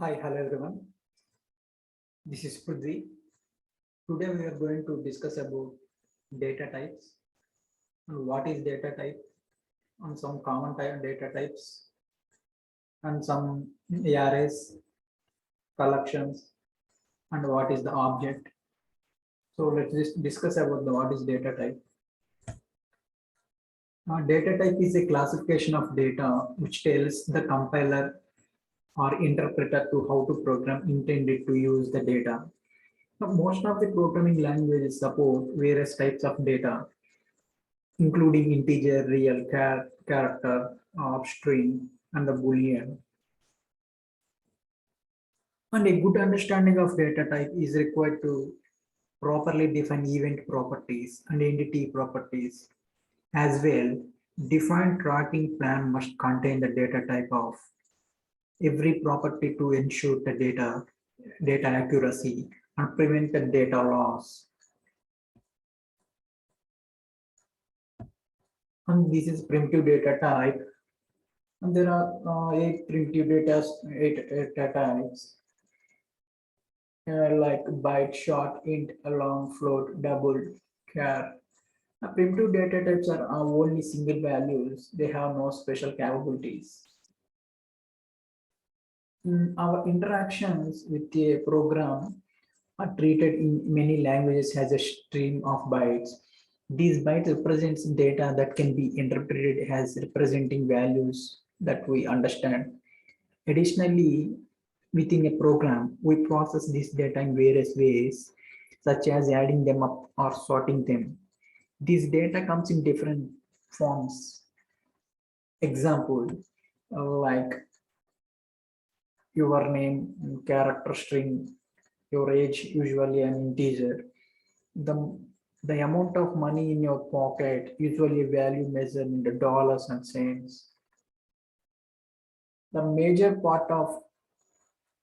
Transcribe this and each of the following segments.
Hi, hello everyone. This is PRUDHVI. Today we are going to discuss about data types and what is data type and some common data types and some ARS collections and what is the object. So let's just discuss about what is data type. Data type is a classification of data which tells the compiler or interpreter to how to program intended to use the data. Now, most of the programming languages support various types of data, including integer, real, character, string, and the boolean. And a good understanding of data type is required to properly define event properties and entity properties. As well, defined tracking plan must contain the data type of every property to ensure the data accuracy and prevent the data loss. And this is primitive data type. And there are eight primitive data types like byte, short, int, long, float, double, char. Primitive data types are only single values. They have no special capabilities. Our interactions with a program are treated in many languages as a stream of bytes. These bytes represents data that can be interpreted as representing values that we understand. Additionally, within a program, we process this data in various ways, such as adding them up or sorting them. This data comes in different forms. Example, like your name, character string, your age, usually an integer, the amount of money in your pocket, usually a value measured in the dollars and cents. The major part of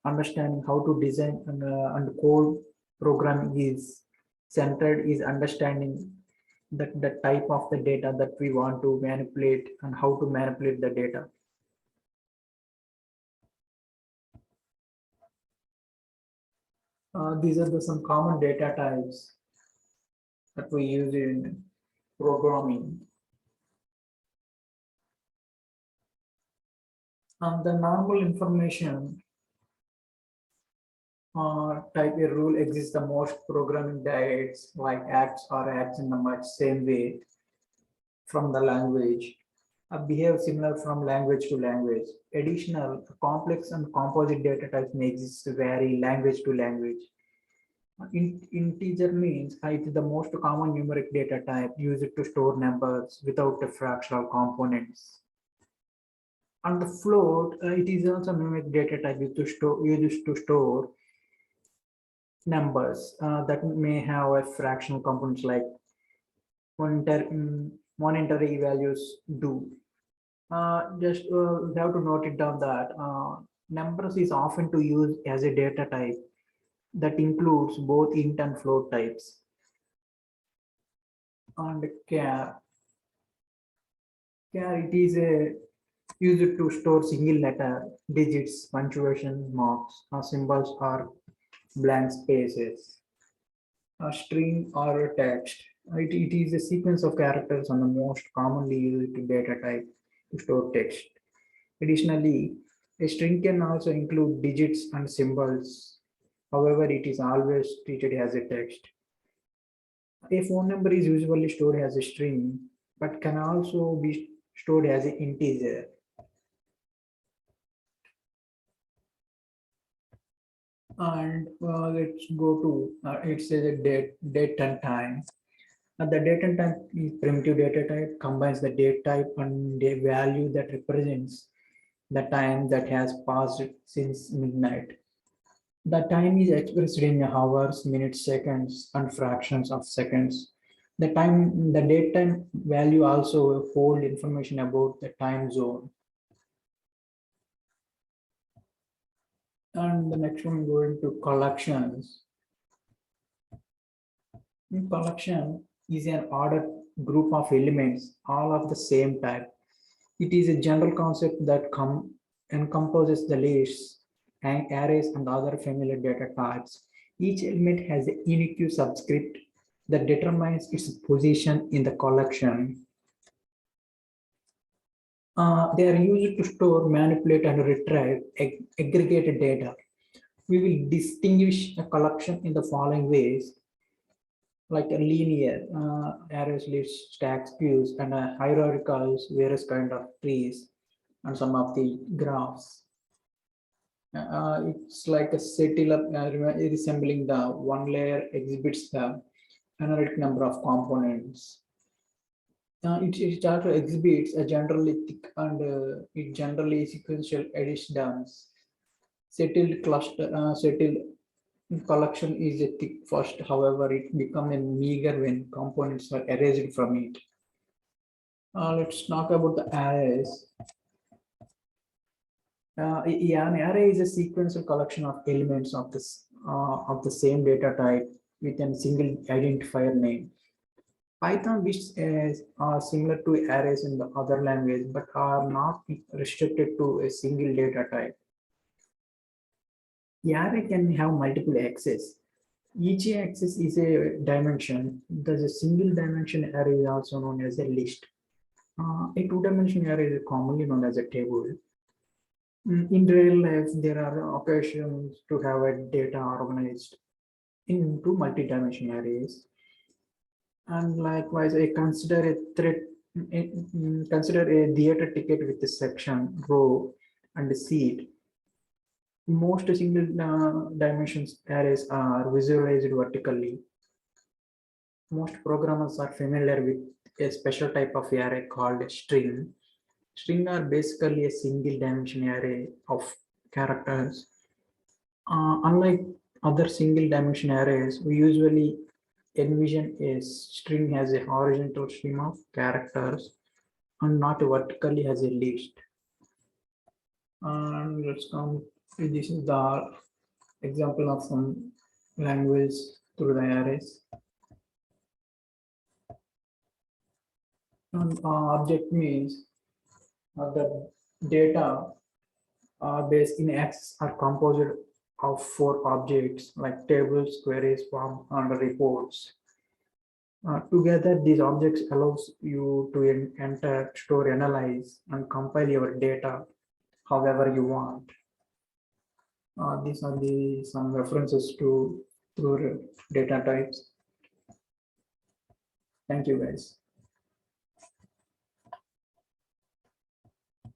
understanding how to design and code programming is centered is understanding the type of the data that we want to manipulate and how to manipulate the data. These are some common data types that we use in programming. The normal information type a rule exists the most programming diets like acts or acts in the much same way from the language behave similar from language to language. Additional complex and composite data types may exist to vary language to language. Integer means it is the most common numeric data type used to store numbers without the fractional components. And the float, it is also numeric data type used to store numbers that may have a fractional components like monetary values do. Just we have to note it down that numbers is often to use as a data type that includes both int and float types. And char it is a used to store single letter, digits, punctuation marks, symbols or blank spaces. A string or a text. It is a sequence of characters and the most commonly used data type to store text. Additionally, a string can also include digits and symbols. However, it is always treated as a text. A phone number is usually stored as a string, but can also be stored as an integer. And let's go to it says a date and time. The date and time is primitive data type, combines the date type and a value that represents the time that has passed since midnight. The time is expressed in hours, minutes, seconds, and fractions of seconds. The date time value also hold information about the time zone. And the next one going to collections. Collection is an ordered group of elements, all of the same type. It is a general concept that encompasses the lists arrays and other familiar data types. Each element has a unique subscript that determines its position in the collection. They are used to store, manipulate, and retrieve aggregated data. We will distinguish a collection in the following ways, like a linear arrays, lists, stacks, queues, and hierarchicals, various kind of trees, and some of the graphs. It's like a setup resembling the one layer exhibits the analytic number of components. It also exhibits a generally thick and it generally sequential additions. Settled collection is a thick first, however, it becomes a meager when components are erased from it. Let's talk about the arrays. Yeah, an array is a sequential collection of elements of the same data type with a single identifier name. Python lists are similar to arrays in the other language, but are not restricted to a single data type. The array can have multiple axes. Each axis is a dimension. Thus, a single dimension array is also known as a list. A two-dimensional array is commonly known as a table. In real life, there are occasions to have a data organized into multi-dimensional arrays. And likewise, I consider consider a theater ticket with a section, row, and a seat. Most single dimensions arrays are visualized vertically. Most programmers are familiar with a special type of array called a string. String are basically a single dimension array of characters. Unlike other single dimension arrays, we usually envision a string as a horizontal stream of characters and not vertically as a list. And let's come. This is the example of some language through the arrays. And object means the data based in X are composed of 4 objects like tables, queries, form, and reports. Together, these objects allows you to enter, store, analyze, and compile your data however you want. These are some references to through data types. Thank you, guys.